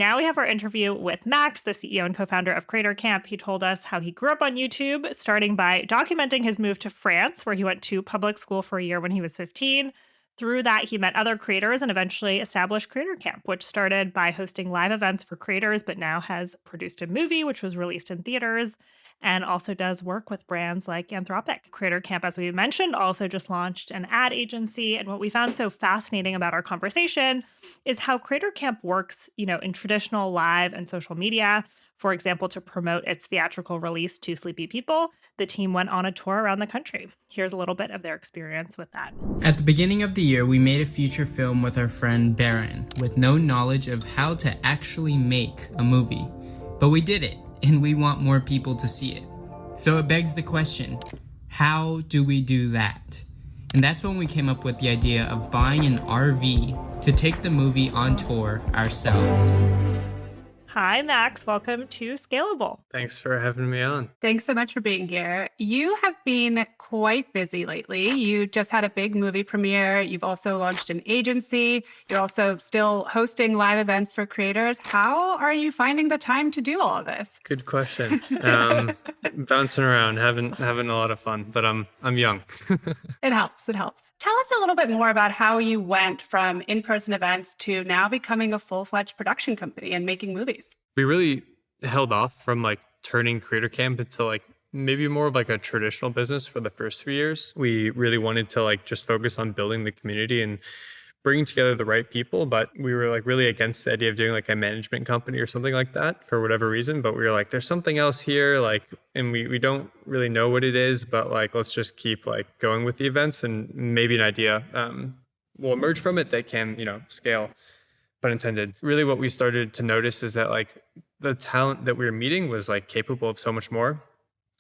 now we have our interview with Max, the CEO and co-founder of Creator Camp. He told us how he grew up on YouTube, starting by documenting his move to France, where he went to public school for a year when he was 15. Through that, he met other creators and eventually established Creator Camp, which started by hosting live events for creators, but now has produced a movie, which was released in theaters, and also does work with brands like Anthropic. Creator Camp, as we mentioned, also just launched an ad agency. And what we found so fascinating about our conversation is how Creator Camp works, in traditional live and social media. For example, to promote its theatrical release to Sleepy People, the team went on a tour around the country. Here's a little bit of their experience with that. At the beginning of the year, we made a feature film with our friend Baron, with no knowledge of how to actually make a movie. But we did it, and we want more people to see it. So it begs the question, how do we do that? And that's when we came up with the idea of buying an RV to take the movie on tour ourselves. Hi, Max. Welcome to Scalable. Thanks for having me on. Thanks so much for being here. You have been quite busy lately. You just had a big movie premiere. You've also launched an agency. You're also still hosting live events for creators. How are you finding the time to do all of this? Good question. Bouncing around, having a lot of fun, but I'm young. It helps. It helps. Tell us a little bit more about how you went from in-person events to now becoming a full-fledged production company and making movies. We really held off from turning Creator Camp into maybe more of a traditional business for the first few years. We really wanted to just focus on building the community and bringing together the right people, but we were really against the idea of doing a management company or something like that for whatever reason. But we were there's something else here, and we don't really know what it is, but let's just keep going with the events, and maybe an idea will emerge from it that can scale. Pun intended. Really what we started to notice is that the talent that we were meeting was capable of so much more.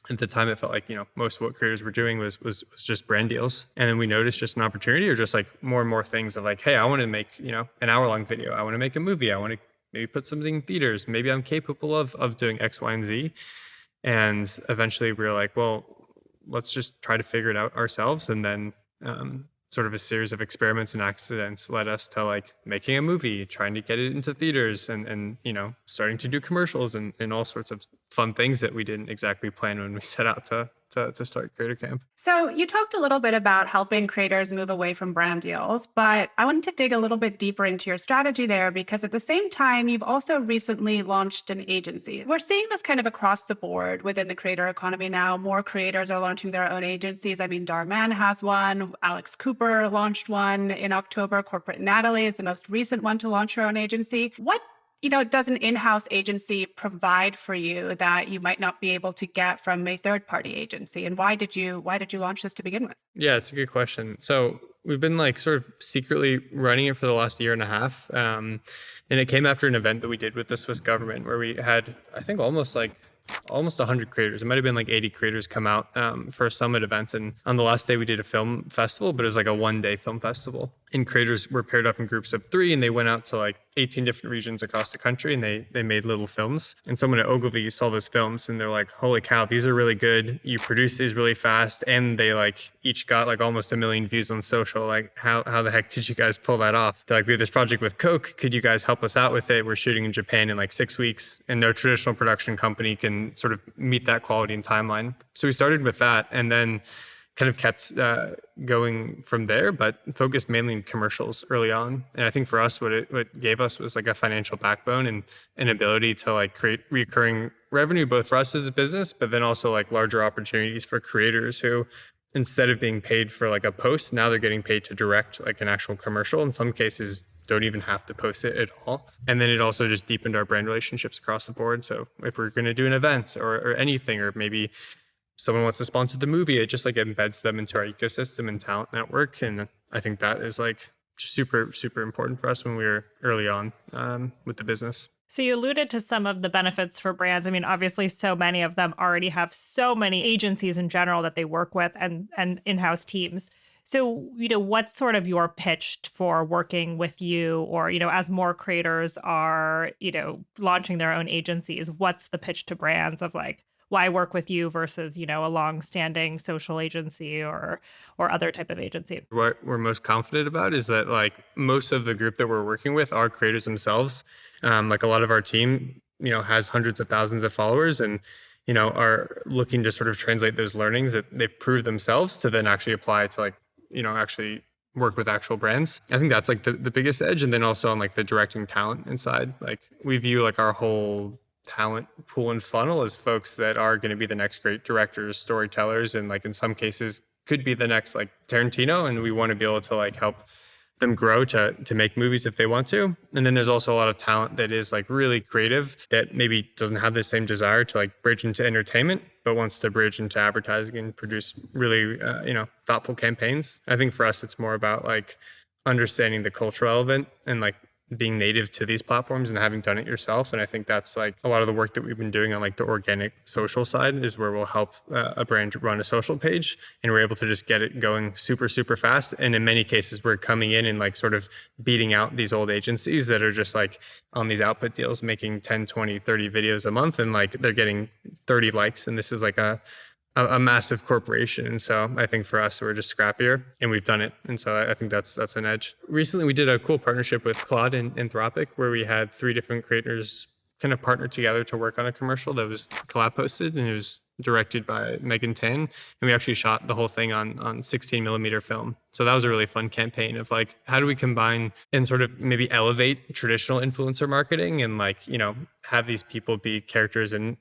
At the time it felt most of what creators were doing was just brand deals. And then we noticed just an opportunity or just more and more things of hey, I want to make, an hour-long video. I want to make a movie. I want to maybe put something in theaters. Maybe I'm capable of doing X, Y, and Z. And eventually we were well, let's just try to figure it out ourselves. And then sort of a series of experiments and accidents led us to making a movie, trying to get it into theaters, and starting to do commercials and all sorts of fun things that we didn't exactly plan when we set out to start Creator Camp. So you talked a little bit about helping creators move away from brand deals, but I wanted to dig a little bit deeper into your strategy there, because at the same time, you've also recently launched an agency. We're seeing this kind of across the board within the creator economy now. More creators are launching their own agencies. I mean, Darman has one. Alex Cooper launched one in October. Corporate Natalie is the most recent one to launch her own agency. What does an in-house agency provide for you that you might not be able to get from a third-party agency? And why did you launch this to begin with? Yeah, it's a good question. So we've been sort of secretly running it for the last year and a half. And it came after an event that we did with the Swiss government where we had, I think, almost 100 creators. It might have been 80 creators come out for a summit event. And on the last day, we did a film festival, but it was a one-day film festival. And creators were paired up in groups of 3, and they went out to 18 different regions across the country, and they made little films. And someone at Ogilvy saw those films, and they're like, holy cow, these are really good. You produced these really fast, and they each got almost 1 million views on social. How the heck did you guys pull that off? They're we have this project with Coke. Could you guys help us out with it? We're shooting in Japan in 6 weeks, and no traditional production company can sort of meet that quality and timeline. So we started with that, and then kind of kept going from there, but focused mainly in commercials early on. And I think for us, what it gave us was a financial backbone and an ability to create recurring revenue, both for us as a business, but then also larger opportunities for creators who, instead of being paid for a post, now they're getting paid to direct an actual commercial. In some cases, don't even have to post it at all. And then it also just deepened our brand relationships across the board. So if we're going to do an event or anything, or maybe someone wants to sponsor the movie, it just embeds them into our ecosystem and talent network. And I think that is just super, super important for us when we were early on with the business. So you alluded to some of the benefits for brands. I mean, obviously, so many of them already have so many agencies in general that they work with and in-house teams. So, what's sort of your pitch for working with you, or, as more creators are, launching their own agencies, what's the pitch to brands of why work with you versus, a long-standing social agency or other type of agency? What we're most confident about is that like most of the group that we're working with are creators themselves. Like a lot of our team, has hundreds of thousands of followers and, are looking to sort of translate those learnings that they've proved themselves to then actually apply to like, actually work with actual brands. I think that's like the biggest edge. And then also on like the directing talent inside, like we view like our whole talent pool and funnel as folks that are going to be the next great directors, storytellers, and like in some cases could be the next like Tarantino. And we want to be able to like help them grow to make movies if they want to. And then there's also a lot of talent that is like really creative that maybe doesn't have the same desire to like bridge into entertainment, but wants to bridge into advertising and produce really, thoughtful campaigns. I think for us, it's more about like understanding the cultural element and like being native to these platforms and having done it yourself. And I think that's like a lot of the work that we've been doing on like the organic social side is where we'll help a brand run a social page and we're able to just get it going super, super fast. And in many cases, we're coming in and like sort of beating out these old agencies that are just like on these output deals, making 10, 20, 30 videos a month. And like they're getting 30 likes. And this is like a massive corporation. And so I think for us, we're just scrappier and we've done it. And so I think that's an edge. Recently, we did a cool partnership with Claude and Anthropic where we had 3 different creators kind of partner together to work on a commercial that was collab posted and it was directed by Megan Tan. And we actually shot the whole thing on 16 millimeter film. So that was a really fun campaign of like, how do we combine and sort of maybe elevate traditional influencer marketing and like, have these people be characters in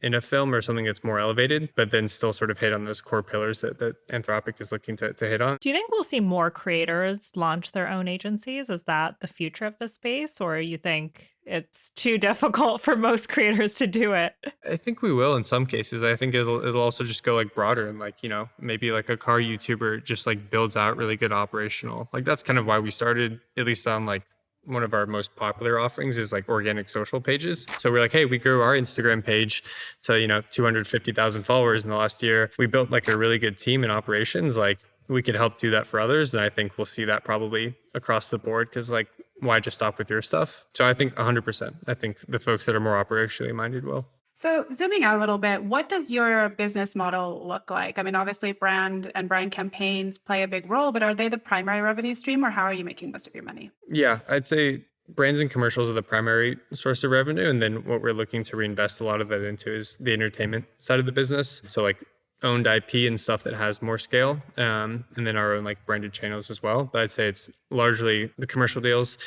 a film or something that's more elevated, but then still sort of hit on those core pillars that Anthropic is looking to hit on. Do you think we'll see more creators launch their own agencies? Is that the future of the space, or you think it's too difficult for most creators to do it? I think we will in some cases. I think it'll also just go like broader and like, maybe like a car YouTuber just like builds out really good operational. Like that's kind of why we started, at least on like one of our most popular offerings is like organic social pages. So we're like, hey, we grew our Instagram page to, 250,000 followers in the last year. We built like a really good team in operations. Like we could help do that for others. And I think we'll see that probably across the board because like, why just stop with your stuff? So I think 100%. I think the folks that are more operationally minded will. So zooming out a little bit, what does your business model look like? I mean, obviously brand and brand campaigns play a big role, but are they the primary revenue stream or how are you making most of your money? Yeah, I'd say brands and commercials are the primary source of revenue. And then what we're looking to reinvest a lot of that into is the entertainment side of the business. So like owned IP and stuff that has more scale, and then our own like branded channels as well. But I'd say it's largely the commercial deals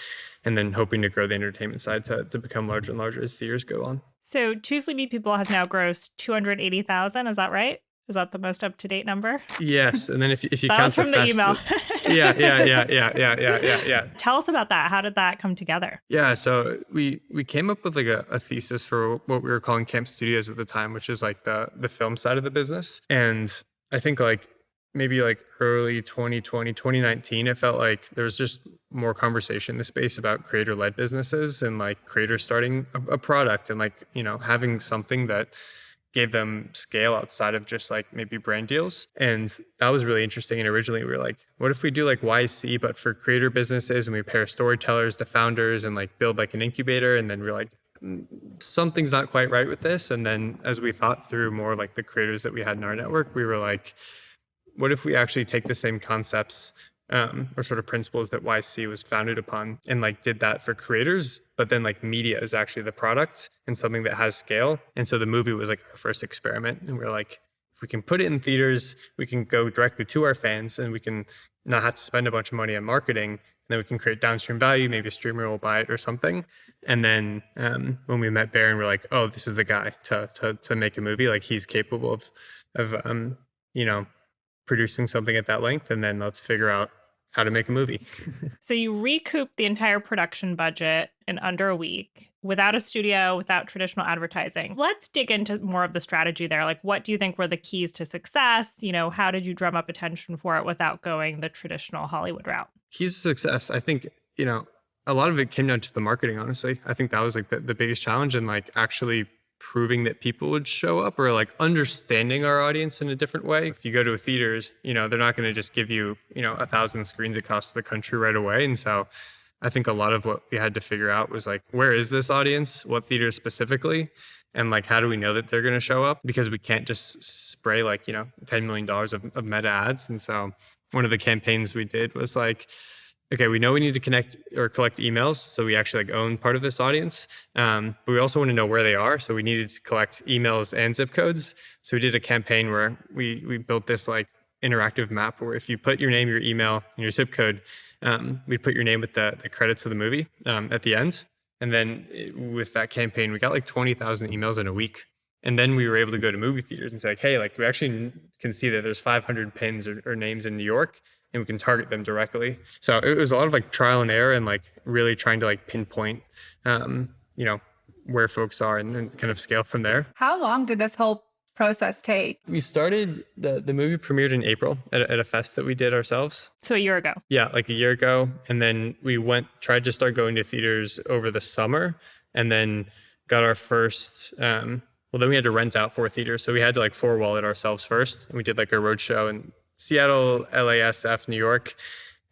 and then hoping to grow the entertainment side to become larger and larger as the years go on. So Two Sleepy People has now grossed 280,000. Is that right? Is that the most up-to-date number? Yes. And then if you that count was from the email. Yeah. Tell us about that. How did that come together? Yeah. So we came up with like a thesis for what we were calling Camp Studios at the time, which is like the film side of the business. And I think like maybe like early 2020, 2019, it felt like there was just more conversation in the space about creator-led businesses and like creators starting a product and like, having something that gave them scale outside of just like maybe brand deals. And that was really interesting. And originally we were like, what if we do like YC, but for creator businesses and we pair storytellers to founders and like build like an incubator? And then we're like, something's not quite right with this. And then as we thought through more like the creators that we had in our network, we were like, what if we actually take the same concepts or sort of principles that YC was founded upon and like did that for creators, but then like media is actually the product and something that has scale. And so the movie was like our first experiment. And we're like, if we can put it in theaters, we can go directly to our fans and we can not have to spend a bunch of money on marketing. And then we can create downstream value. Maybe a streamer will buy it or something. And then when we met Baron, we're like, oh, this is the guy to make a movie. Like he's capable of producing something at that length. And then let's figure out how to make a movie. So you recouped the entire production budget in under a week without a studio, without traditional advertising. Let's dig into more of the strategy there. Like, what do you think were the keys to success? How did you drum up attention for it without going the traditional Hollywood route? Keys to success. I think, a lot of it came down to the marketing, honestly. I think that was like the biggest challenge and like actually proving that people would show up or like understanding our audience in a different way. If you go to theaters, they're not going to just give you, 1,000 screens across the country right away. And so I think a lot of what we had to figure out was like, where is this audience? What theaters specifically? And like, how do we know that they're going to show up? Because we can't just spray like, $10 million of meta ads. And so one of the campaigns we did was like, okay, we know we need to connect or collect emails. So we actually like own part of this audience. But we also want to know where they are. So we needed to collect emails and zip codes. So we did a campaign where we built this like interactive map where if you put your name, your email, and your zip code, we'd put your name with the credits of the movie at the end. And then with that campaign, we got like 20,000 emails in a week. And then we were able to go to movie theaters and say, like, hey, like we actually can see that there's 500 pins or names in New York, and we can target them directly. So it was a lot of like trial and error and like really trying to like pinpoint, where folks are and kind of scale from there. How long did this whole process take? We started, the movie premiered in April at a fest that we did ourselves. So a year ago. Yeah, like a year ago. And then we tried to start going to theaters over the summer, and then got our first, then we had to rent out 4 theaters. So we had to like 4-wall it ourselves first. And we did like a road show in Seattle, LASF, New York.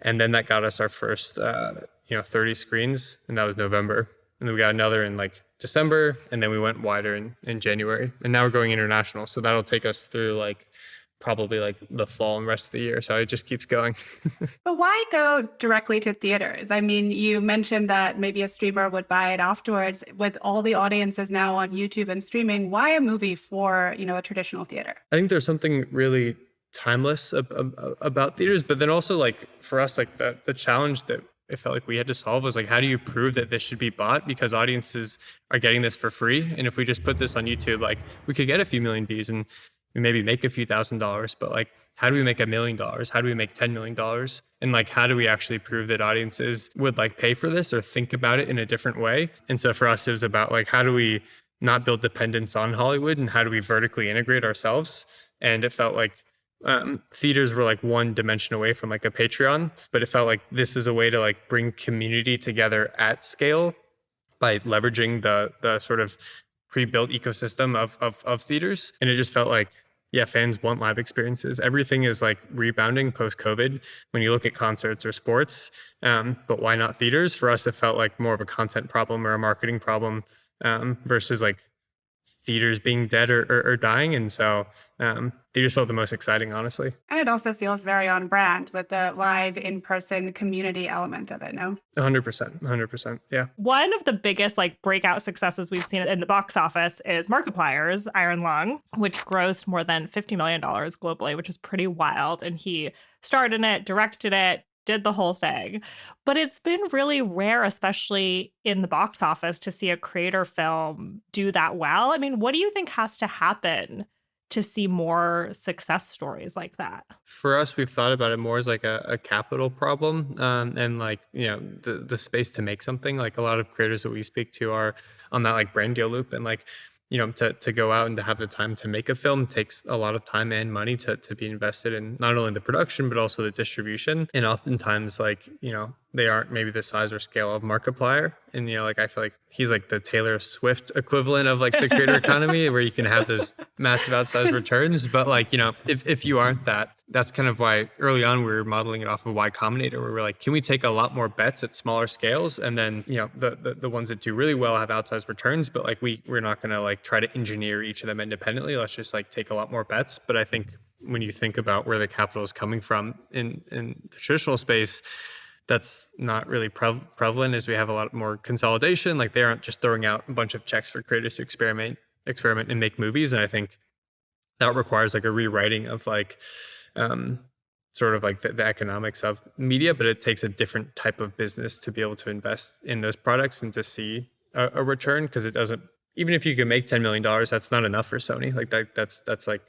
And then that got us our first, 30 screens, and that was November. And then we got another in like December, and then we went wider in January. And now we're going international. So that'll take us through like probably like the fall and rest of the year. So it just keeps going. But why go directly to theaters? I mean, you mentioned that maybe a streamer would buy it afterwards. With all the audiences now on YouTube and streaming, why a movie for, a traditional theater? I think there's something really timeless about theaters, but then also like for us, like the challenge that it felt like we had to solve was like, how do you prove that this should be bought? Because audiences are getting this for free. And if we just put this on YouTube, like we could get a few million views and we maybe make a few $1,000s, but like, how do we make $1 million? How do we make $10 million? And like, how do we actually prove that audiences would like pay for this or think about it in a different way? And so for us, it was about like, how do we not build dependence on Hollywood, and how do we vertically integrate ourselves? And it felt like theaters were like one dimension away from like a Patreon, but it felt like this is a way to like bring community together at scale by leveraging the sort of pre-built ecosystem of theaters. And it just felt like, yeah, fans want live experiences. Everything is like rebounding post-COVID when you look at concerts or sports, but why not theaters? For us, it felt like more of a content problem or a marketing problem versus like theaters being dead or dying. And so theaters felt the most exciting, honestly. And it also feels very on brand with the live in-person community element of it, no? 100%. Yeah. One of the biggest like breakout successes we've seen in the box office is Markiplier's Iron Lung, which grossed more than $50 million globally, which is pretty wild. And he starred in it, directed it, did the whole thing. But it's been really rare, especially in the box office, to see a creator film do that well. I mean, what do you think has to happen to see more success stories like that? For us, we've thought about it more as like a capital problem, and like, the space to make something. Like a lot of creators that we speak to are on that like brand deal loop, and like, to go out and to have the time to make a film takes a lot of time and money to be invested in not only the production, but also the distribution. And oftentimes, like, they aren't maybe the size or scale of Markiplier. And, like, I feel like he's like the Taylor Swift equivalent of like the creator economy, where you can have those massive outsized returns. But like, if you aren't that, that's kind of why early on we were modeling it off of Y Combinator, where we're like, can we take a lot more bets at smaller scales? And then, the ones that do really well have outsized returns, but like we're not going to like try to engineer each of them independently. Let's just like take a lot more bets. But I think when you think about where the capital is coming from in the traditional space, that's not really prevalent, as we have a lot more consolidation. Like they aren't just throwing out a bunch of checks for creators to experiment and make movies. And I think that requires like a rewriting of like, sort of like the economics of media, but it takes a different type of business to be able to invest in those products and to see a return. Because it doesn't, even if you can make $10 million, that's not enough for Sony. Like that's like,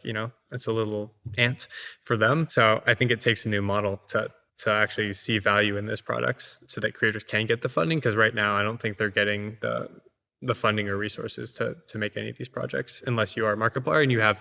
that's a little ant for them. So I think it takes a new model to actually see value in those products so that creators can get the funding. Because right now, I don't think they're getting the funding or resources to make any of these projects, unless you are Markiplier and you have,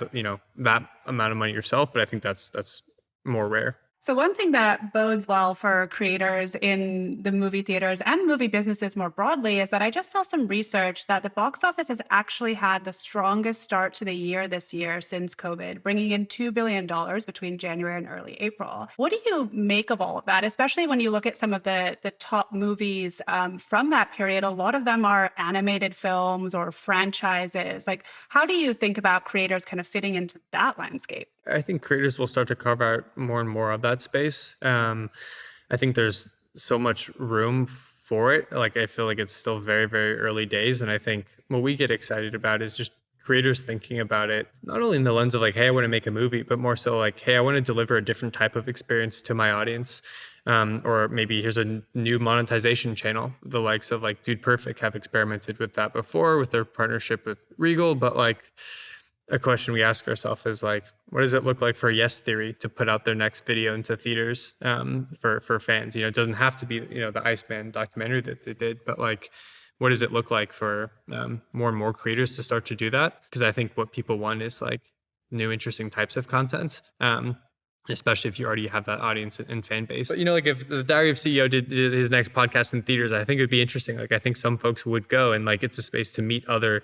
that amount of money yourself. But I think that's more rare. So, one thing that bodes well for creators in the movie theaters and movie businesses more broadly is that I just saw some research that the box office has actually had the strongest start to the year this year since COVID, bringing in $2 billion between January and early April. What do you make of all of that, especially when you look at some of the top movies from that period? A lot of them are animated films or franchises. Like, how do you think about creators kind of fitting into that landscape? I think creators will start to carve out more and more of that space. I think there's so much room for it. Like, I feel like it's still very, very early days. And I think what we get excited about is just creators thinking about it, not only in the lens of like, hey, I want to make a movie, but more so like, hey, I want to deliver a different type of experience to my audience. Or maybe here's a new monetization channel. The likes of like Dude Perfect have experimented with that before with their partnership with Regal, but like, a question we ask ourselves is like, what does it look like for Yes Theory to put out their next video into theaters for fans? You know, it doesn't have to be, you know, the Iceman documentary that they did, but like, what does it look like for more and more creators to start to do that? Because I think what people want is like new, interesting types of content. Especially if you already have that audience and fan base. But, you know, like if the Diary of CEO did his next podcast in theaters, I think it'd be interesting. Like, I think some folks would go, and like, it's a space to meet other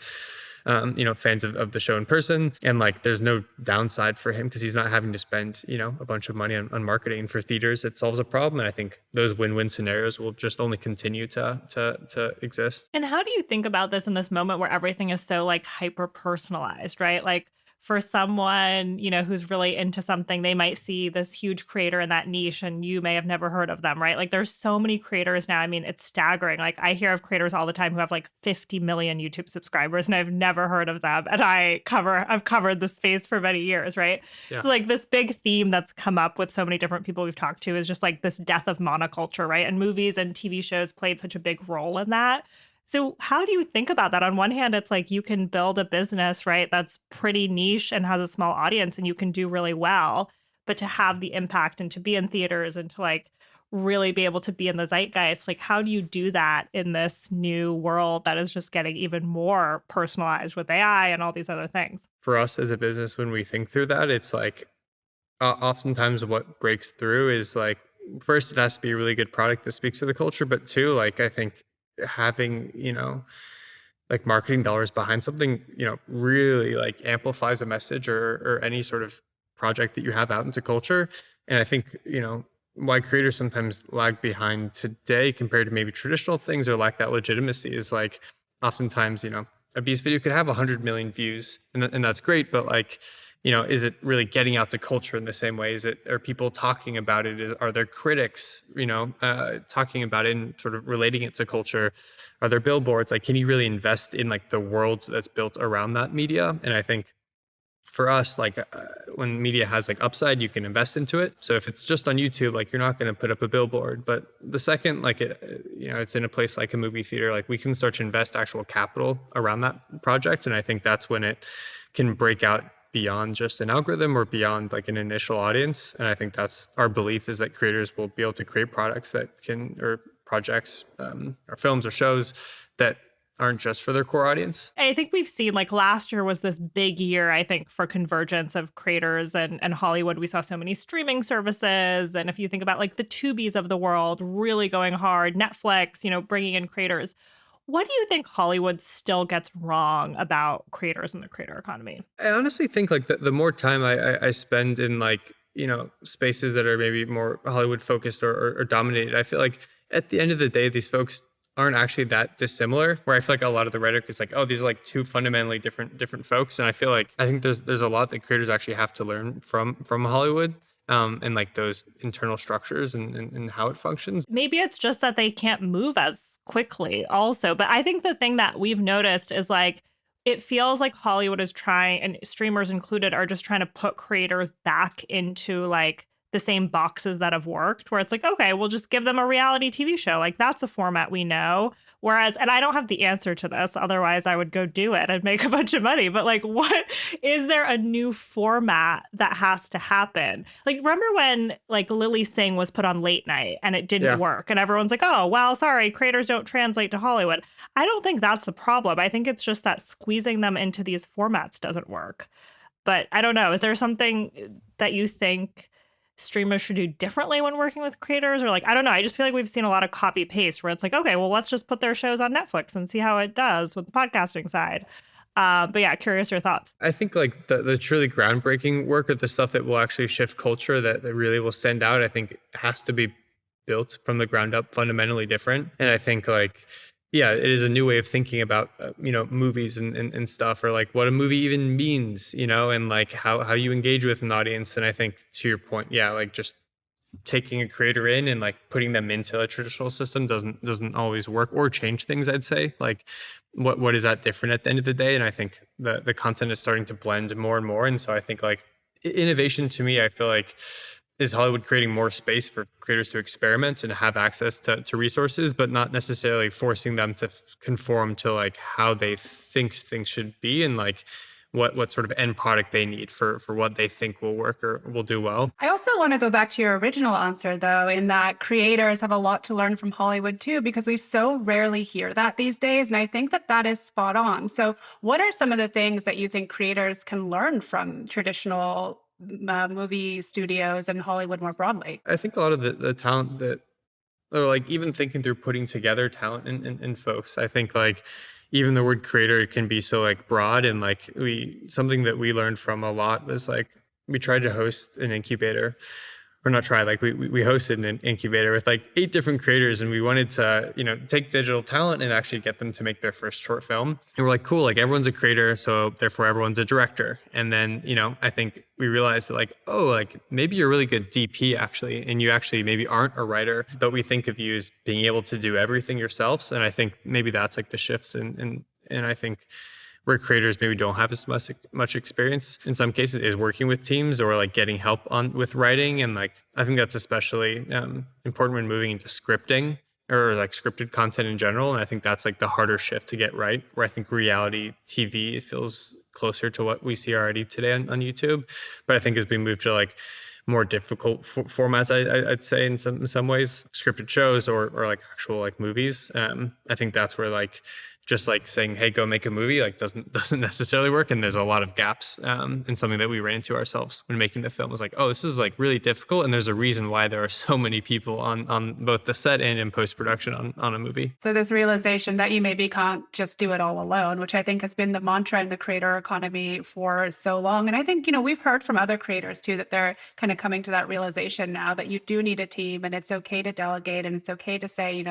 you know, fans of the show in person. And like, there's no downside for him because he's not having to spend, you know, a bunch of money on marketing for theaters. It solves a problem. And I think those win-win scenarios will just only continue to exist. And how do you think about this in this moment where everything is so like hyper personalized, right? Like for someone, you know, who's really into something, they might see this huge creator in that niche and you may have never heard of them, right? Like there's so many creators now. I mean, it's staggering. Like I hear of creators all the time who have like 50 million YouTube subscribers and I've never heard of them. And I've covered the space for many years, right? Yeah. So like this big theme that's come up with so many different people we've talked to is just like this death of monoculture, right? And movies and TV shows played such a big role in that. So how do you think about that? On one hand, it's like you can build a business, right, that's pretty niche and has a small audience and you can do really well, but to have the impact and to be in theaters and to like really be able to be in the zeitgeist, like how do you do that in this new world that is just getting even more personalized with AI and all these other things? For us as a business, when we think through that, it's like oftentimes what breaks through is like, first, it has to be a really good product that speaks to the culture. But two, like, I think having, you know, like marketing dollars behind something, you know, really like amplifies a message or any sort of project that you have out into culture. And I think, you know, why creators sometimes lag behind today compared to maybe traditional things or lack that legitimacy is like oftentimes, you know, a Beast video could have 100 million views and that's great, but like, you know, is it really getting out to culture in the same way? Are people talking about it? Are there critics, you know, talking about it and sort of relating it to culture? Are there billboards? Like, can you really invest in like the world that's built around that media? And I think for us, like when media has like upside, you can invest into it. So if it's just on YouTube, like you're not going to put up a billboard. But the second, like you know, it's in a place like a movie theater, like we can start to invest actual capital around that project. And I think that's when it can break out beyond just an algorithm or beyond like an initial audience. And I think that's our belief is that creators will be able to create products that can, or projects, or films or shows that aren't just for their core audience. I think we've seen like last year was this big year, I think, for convergence of creators and Hollywood. We saw so many streaming services. And if you think about like the Tubies of the world really going hard, Netflix, you know, bringing in creators. What do you think Hollywood still gets wrong about creators and the creator economy? I honestly think like the more time I spend in like, you know, spaces that are maybe more Hollywood focused or dominated, I feel like at the end of the day, these folks aren't actually that dissimilar, where I feel like a lot of the rhetoric is like, oh, these are like two fundamentally different folks. And I feel like I think there's a lot that creators actually have to learn from Hollywood. And like those internal structures and how it functions. Maybe it's just that they can't move as quickly also. But I think the thing that we've noticed is like, it feels like Hollywood is trying, and streamers included, are just trying to put creators back into like the same boxes that have worked, where it's like, okay, we'll just give them a reality TV show. Like that's a format we know. Whereas, and I don't have the answer to this, otherwise I would go do it and make a bunch of money. But like, what is there a new format that has to happen? Like, remember when like Lily Singh was put on late night and it didn't work, and everyone's like, oh, well, sorry, creators don't translate to Hollywood. I don't think that's the problem. I think it's just that squeezing them into these formats doesn't work. But I don't know. Is there something that you think streamers should do differently when working with creators? Or like, I don't know. I just feel like we've seen a lot of copy paste where it's like, okay, well, let's just put their shows on Netflix and see how it does with the podcasting side. But yeah, curious your thoughts. I think like the truly groundbreaking work or the stuff that will actually shift culture that really will stand out, I think has to be built from the ground up fundamentally different. And I think like, yeah, it is a new way of thinking about, movies and stuff, or like what a movie even means, and like how you engage with an audience. And I think to your point, yeah, like just taking a creator in and like putting them into a traditional system doesn't always work or change things. I'd say like what is that different at the end of the day? And I think the content is starting to blend more and more. And so I think like innovation to me, I feel like is Hollywood creating more space for creators to experiment and have access to resources, but not necessarily forcing them to conform to like how they think things should be and like what sort of end product they need for what they think will work or will do well. I also want to go back to your original answer, though, in that creators have a lot to learn from Hollywood, too, because we so rarely hear that these days. And I think that is spot on. So what are some of the things that you think creators can learn from traditional movie studios and Hollywood more broadly? I think a lot of the talent that, or like even thinking through putting together talent in folks, I think like even the word creator can be so like broad. And like something that we learned from a lot was like we tried to host an incubator, or not try, like we hosted an incubator with like 8 different creators, and we wanted to take digital talent and actually get them to make their first short film. And we're like, cool, like everyone's a creator, so therefore everyone's a director. And then I think we realized that like, oh, like maybe you're a really good DP actually, and you actually maybe aren't a writer, but we think of you as being able to do everything yourselves. And I think maybe that's like the shifts and I think where creators maybe don't have as much experience in some cases is working with teams or like getting help with writing. And like I think that's especially important when moving into scripting or like scripted content in general. And I think that's like the harder shift to get right, where I think reality TV feels closer to what we see already today on YouTube. But I think as we move to like more difficult formats, I'd say in some ways, scripted shows or like actual like movies, I think that's where like just like saying, hey, go make a movie, like doesn't necessarily work. And there's a lot of gaps in something that we ran into ourselves when making the film. Was like, oh, this is like really difficult. And there's a reason why there are so many people on both the set and in post-production on a movie. So this realization that you maybe can't just do it all alone, which I think has been the mantra in the creator economy for so long. And I think, we've heard from other creators too, that they're kind of coming to that realization now that you do need a team, and it's okay to delegate, and it's okay to say,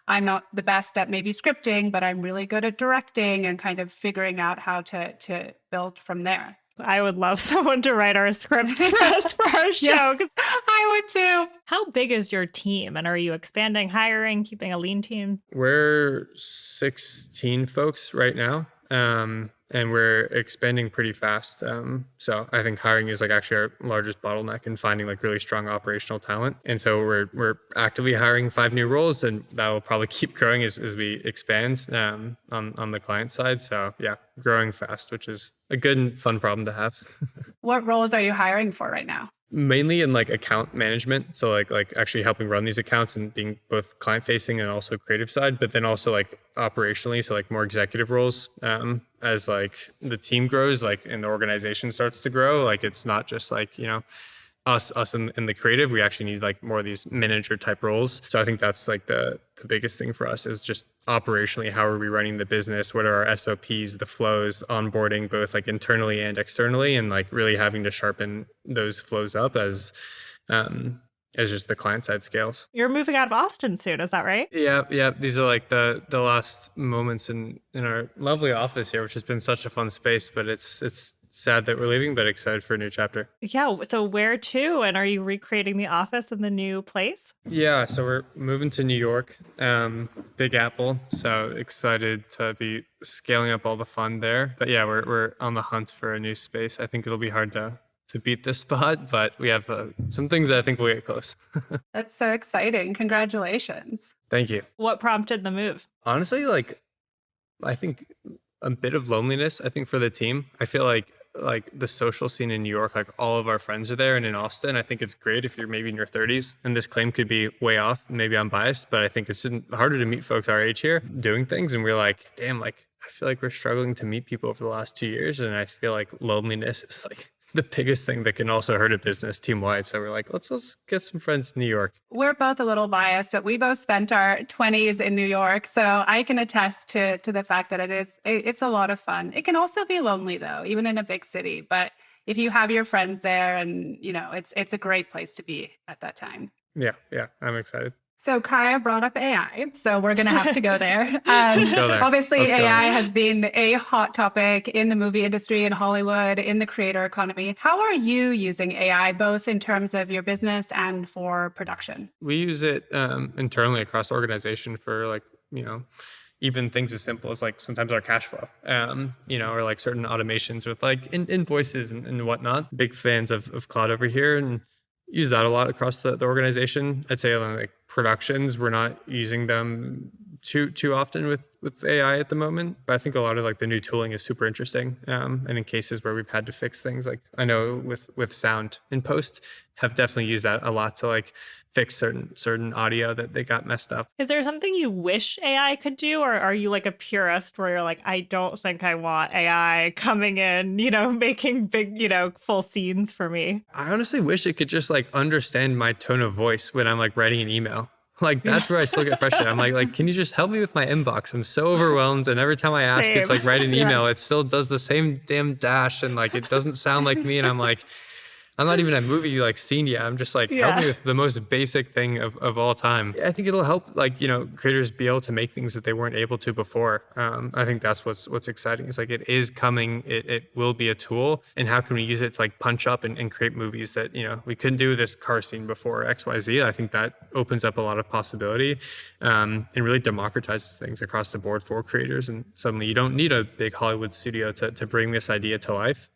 I'm not the best at maybe scripting, but I'm really good at directing, and kind of figuring out how to build from there. I would love someone to write our scripts for us for our show. Yes, I would too. How big is your team? And are you expanding, hiring, keeping a lean team? We're 16 folks right now. And we're expanding pretty fast. So I think hiring is like actually our largest bottleneck in finding like really strong operational talent. And so we're actively hiring 5 new roles, and that will probably keep growing as we expand on the client side. So yeah, growing fast, which is a good and fun problem to have. What roles are you hiring for right now? Mainly in like account management, so like actually helping run these accounts and being both client facing and also creative side, but then also like operationally, so like more executive roles as like the team grows, like and the organization starts to grow. Like it's not just like us in the creative. We actually need like more of these manager type roles. So I think that's like the biggest thing for us is just operationally, how are we running the business? What are our SOPs, the flows, onboarding, both like internally and externally, and like really having to sharpen those flows up as just the client side scales. You're moving out of Austin soon, is that right? Yeah. These are like the last moments in our lovely office here, which has been such a fun space, but it's sad that we're leaving, but excited for a new chapter. Yeah. So where to? And are you recreating the office in the new place? Yeah. So we're moving to New York, Big Apple. So excited to be scaling up all the fun there. But yeah, we're on the hunt for a new space. I think it'll be hard to beat this spot, but we have some things that I think will get close. That's so exciting. Congratulations. Thank you. What prompted the move? Honestly, like, I think a bit of loneliness, I think, for the team. I feel like the social scene in New York, like all of our friends are there, and in Austin, I think it's great if you're maybe in your 30s, and this claim could be way off. Maybe I'm biased, but I think it's harder to meet folks our age here doing things. And we're like, damn, like, I feel like we're struggling to meet people over the last 2 years. And I feel like loneliness is like the biggest thing that can also hurt a business team wide. So we're like, let's get some friends in New York. We're both a little biased, but we both spent our 20s in New York. So I can attest to the fact that it's a lot of fun. It can also be lonely though, even in a big city. But if you have your friends there, and it's a great place to be at that time. Yeah, I'm excited. So Kaya brought up AI, so we're going to have to go there. Let's go there. Obviously, Let's go AI there. has been a hot topic in the movie industry, in Hollywood, in the creator economy. How are you using AI, both in terms of your business and for production? We use it internally across the organization for like, even things as simple as like sometimes our cash flow, or like certain automations with like invoices and whatnot. Big fans of Cloud over here and use that a lot across the organization. I'd say like productions, we're not using them too often with AI at the moment, but I think a lot of like the new tooling is super interesting. And in cases where we've had to fix things, like I know with sound in post, have definitely used that a lot to like fix certain audio that they got messed up. Is there something you wish AI could do, or are you like a purist where you're like, I don't think I want AI coming in, making big, full scenes for me? I honestly wish it could just like understand my tone of voice when I'm like writing an email. Like that's where I still get frustrated. I'm like, can you just help me with my inbox? I'm so overwhelmed. And every time I ask, it's like write an email. It still does the same damn dash. And like, it doesn't sound like me. And I'm like, I'm not even a movie like scene yet. I'm just like, help me with the most basic thing of all time. I think it'll help like, creators be able to make things that they weren't able to before. I think that's what's exciting. It's like, it is coming. It will be a tool. And how can we use it to like punch up and create movies that, we couldn't do this car scene before XYZ. I think that opens up a lot of possibility and really democratizes things across the board for creators. And suddenly you don't need a big Hollywood studio to bring this idea to life.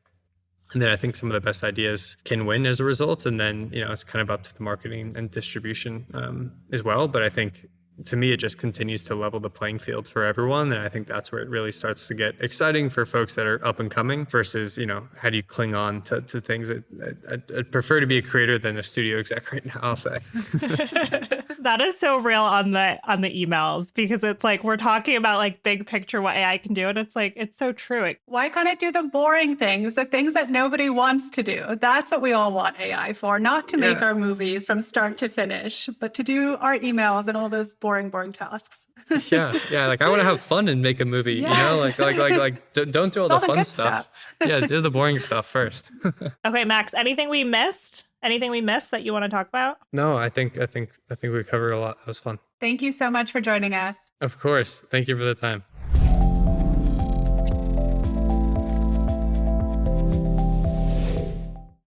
And then I think some of the best ideas can win as a result. And then, it's kind of up to the marketing and distribution as well. But I think to me, it just continues to level the playing field for everyone. And I think that's where it really starts to get exciting for folks that are up and coming versus, how do you cling on to things I'd prefer to be a creator than a studio exec right now, I'll say. That is so real on the emails, because it's like we're talking about like big picture what AI can do, and it's like it's so true. Why can't it do the boring things, the things that nobody wants to do? That's what we all want AI for, not to make our movies from start to finish, but to do our emails and all those boring tasks. yeah. Like I want to have fun and make a movie. Like don't do all the fun stuff. Yeah, do the boring stuff first. Okay, Max. Anything we missed? Anything we missed that you want to talk about? No, I think we covered a lot. That was fun. Thank you so much for joining us. Of course. Thank you for the time.